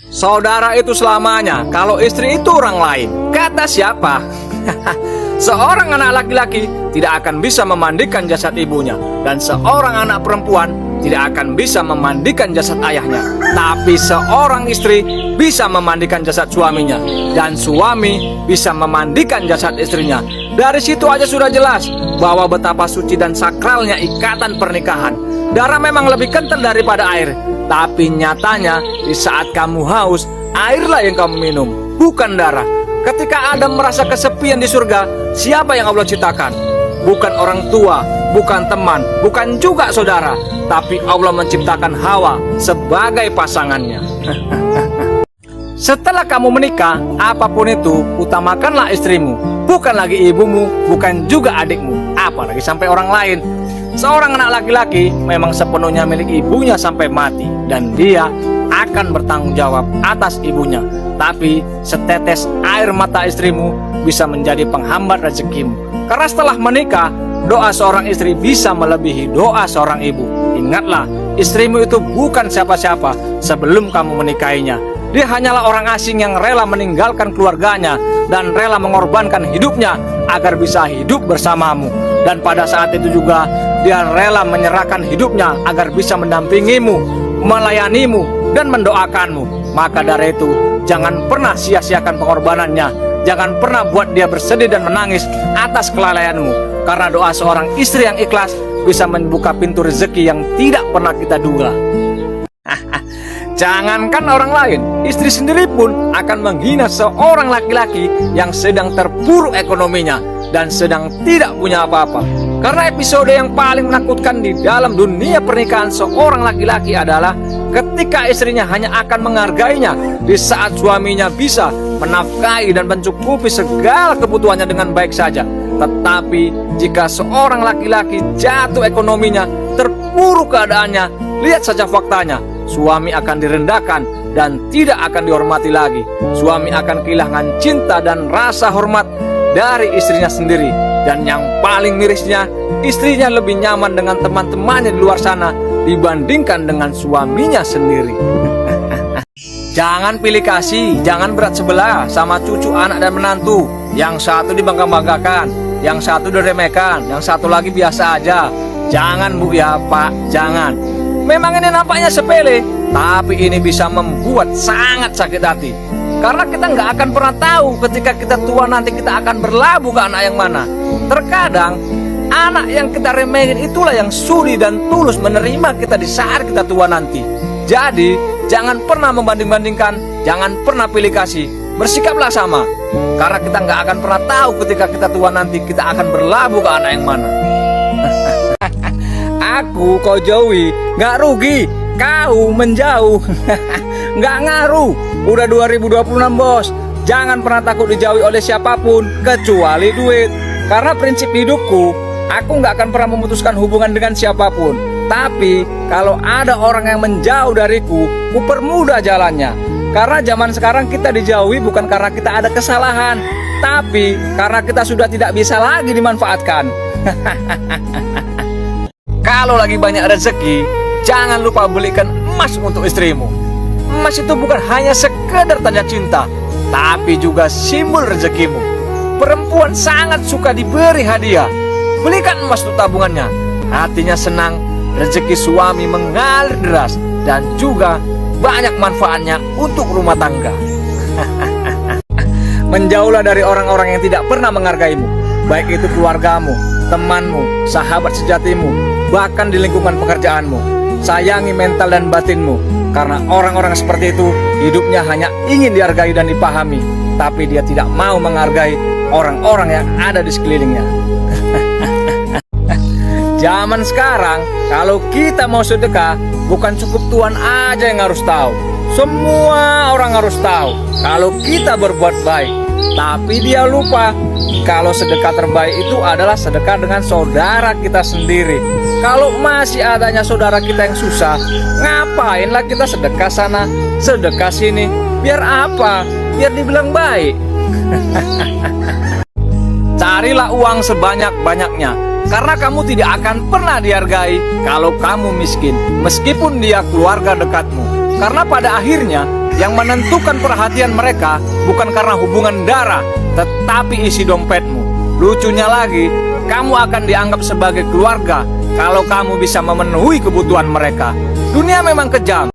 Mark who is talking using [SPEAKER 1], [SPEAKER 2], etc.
[SPEAKER 1] Saudara itu selamanya kalau istri itu orang lain. Kata siapa? Seorang anak laki-laki tidak akan bisa memandikan jasad ibunya, dan seorang anak perempuan tidak akan bisa memandikan jasad ayahnya. Tapi seorang istri bisa memandikan jasad suaminya, dan suami bisa memandikan jasad istrinya. Dari situ aja sudah jelas bahwa betapa suci dan sakralnya ikatan pernikahan. Darah memang lebih kental daripada air, tapi nyatanya di saat kamu haus, airlah yang kamu minum, bukan darah. Ketika Adam merasa kesepian di surga, siapa yang Allah ciptakan? Bukan orang tua, bukan teman, bukan juga saudara, tapi Allah menciptakan Hawa sebagai pasangannya. Setelah kamu menikah, apapun itu, utamakanlah istrimu, bukan lagi ibumu, bukan juga adikmu, apalagi sampai orang lain. Seorang anak laki-laki memang sepenuhnya milik ibunya sampai mati, dan dia akan bertanggung jawab atas ibunya. Tapi setetes air mata istrimu bisa menjadi penghambat rezekimu. Karena setelah menikah, doa seorang istri bisa melebihi doa seorang ibu. Ingatlah, istrimu itu bukan siapa-siapa sebelum kamu menikahinya. Dia hanyalah orang asing yang rela meninggalkan keluarganya dan rela mengorbankan hidupnya agar bisa hidup bersamamu. Dan pada saat itu juga dia rela menyerahkan hidupnya agar bisa mendampingimu, melayanimu, dan mendoakanmu. Maka dari itu, jangan pernah sia-siakan pengorbanannya. Jangan pernah buat dia bersedih dan menangis atas kelalaianmu. Karena doa seorang istri yang ikhlas bisa membuka pintu rezeki yang tidak pernah kita duga. Jangankan orang lain, istri sendiri pun akan menghina seorang laki-laki yang sedang terpuruk ekonominya dan sedang tidak punya apa-apa. Karena episode yang paling menakutkan di dalam dunia pernikahan seorang laki-laki adalah ketika istrinya hanya akan menghargainya di saat suaminya bisa menafkahi dan mencukupi segala kebutuhannya dengan baik saja. Tetapi jika seorang laki-laki jatuh ekonominya, terpuruk keadaannya, lihat saja faktanya, suami akan direndahkan dan tidak akan dihormati lagi. Suami akan kehilangan cinta dan rasa hormat dari istrinya sendiri. Dan yang paling mirisnya, istrinya lebih nyaman dengan teman-temannya di luar sana dibandingkan dengan suaminya sendiri. Jangan pilih kasih, jangan berat sebelah sama cucu, anak, dan menantu. Yang satu dibangga-banggakan, yang satu diremehkan, yang satu lagi biasa aja. Jangan Bu ya Pak, jangan. Memang ini nampaknya sepele, tapi ini bisa membuat sangat sakit hati. Karena kita nggak akan pernah tahu ketika kita tua nanti kita akan berlabuh ke anak yang mana. Terkadang anak yang kita remehin itulah yang sudi dan tulus menerima kita di saat kita tua nanti. Jadi jangan pernah membanding-bandingkan, jangan pernah pilih kasih. Bersikaplah sama, karena kita nggak akan pernah tahu ketika kita tua nanti kita akan berlabuh ke anak yang mana. Aku kau jauhi, nggak rugi. Kau menjauh, nggak ngaruh. Udah 2026 bos. Jangan pernah takut dijauhi oleh siapapun kecuali duit. Karena prinsip hidupku, aku nggak akan pernah memutuskan hubungan dengan siapapun. Tapi kalau ada orang yang menjauh dariku, ku permudah jalannya. Karena zaman sekarang kita dijauhi bukan karena kita ada kesalahan, tapi karena kita sudah tidak bisa lagi dimanfaatkan. Kalau lagi banyak rezeki, jangan lupa belikan emas untuk istrimu. Emas itu bukan hanya sekedar tanda cinta, tapi juga simbol rezekimu. Perempuan sangat suka diberi hadiah. Belikan emas untuk tabungannya. Hatinya senang, rezeki suami mengalir deras, dan juga banyak manfaatnya untuk rumah tangga. Menjauhlah dari orang-orang yang tidak pernah menghargaimu, baik itu keluargamu, temanmu, sahabat sejatimu, bahkan di lingkungan pekerjaanmu. Sayangi mental dan batinmu, karena orang-orang seperti itu hidupnya hanya ingin dihargai dan dipahami, tapi dia tidak mau menghargai orang-orang yang ada di sekelilingnya. Zaman sekarang, kalau kita mau sedekah, bukan cukup Tuhan aja yang harus tahu. Semua orang harus tahu kalau kita berbuat baik. Tapi dia lupa kalau sedekah terbaik itu adalah sedekah dengan saudara kita sendiri. Kalau masih adanya saudara kita yang susah, ngapainlah kita sedekah sana, sedekah sini? Biar apa? Biar dibilang baik. Carilah uang sebanyak-banyaknya, karena kamu tidak akan pernah dihargai kalau kamu miskin, meskipun dia keluarga dekatmu. Karena pada akhirnya Yang menentukan perhatian mereka bukan karena hubungan darah, tetapi isi dompetmu. Lucunya lagi, kamu akan dianggap sebagai keluarga kalau kamu bisa memenuhi kebutuhan mereka. Dunia memang kejam.